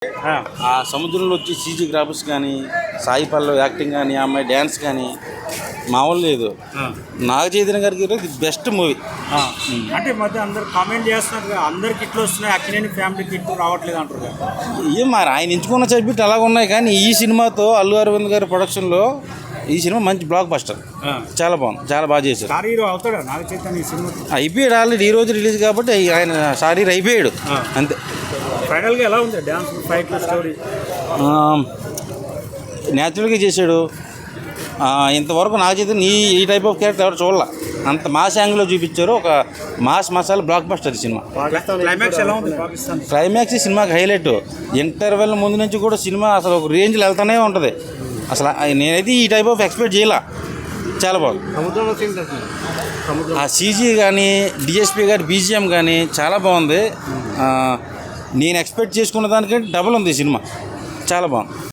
ఆ సముద్రంలో వచ్చి సీజీ గ్రాఫిక్స్ కానీ సాయి పల్లవి యాక్టింగ్ కానీ ఆ అమ్మాయి డ్యాన్స్ కానీ మామూలు లేదు. నాగ చైతన్య గారికి ఇది బెస్ట్ మూవీ. అంటే మధ్య అందరు కామెంట్ చేస్తున్నారు, అందరికి ఇట్లు వస్తున్నాయి, అక్కినేని ఫ్యామిలీకి ఇట్లు రావట్లేదు అంటారు కదా. ఏం మరి ఆయన ఎంచుకున్న సబ్జెక్ట్ అలాగ ఉన్నాయి, కానీ ఈ సినిమాతో అల్లు అరవింద్ గారి ప్రొడక్షన్లో ఈ సినిమా మంచి బ్లాక్ బస్టర్. చాలా బాగుంది, చాలా బాగా చేశారు. స్టార్ హీరో అవుతాడా నాగ చైతన్య ఈ సినిమా? అయిపోయాడు ఆల్రెడీ, ఈ రోజు రిలీజ్ కాబట్టి ఆయన స్టార్ హీరో అయిపోయాడు అంతే. ఫైనల్గా ఎలా ఉంది డ్యాన్స్ ఫైట్ స్టోరీ? న్యాచురల్గా చేశాడు. ఇంతవరకు నాగ చైతన్య ఈ టైప్ ఆఫ్ క్యారెక్టర్ ఎవరు చూడాల, అంత మాస్ యాంగిల్లో చూపించారు. ఒక mass masala block buster cinema. Climax ఎలా ఉంది? పాకిస్తాన్ క్లైమాక్స్ ఈ సినిమాకి హైలైట్. ఇంటర్వెల్ ముందు నుంచి కూడా సినిమా అసలు ఒక రేంజ్లో వెళ్తూనే ఉంటుంది. అసలు నేనైతే ఈ టైప్ ఆఫ్ ఎక్స్పెక్ట్ చేయాల. చాలా బాగుంది. ఆ సీజీ కానీ డిఎస్పీ గారి బీజిఎం కానీ చాలా బాగుంది. నేను ఎక్స్పెక్ట్ చేసుకున్న దానికంటే డబుల్ ఉంది ఈ సినిమా. చాలా బాగుంది.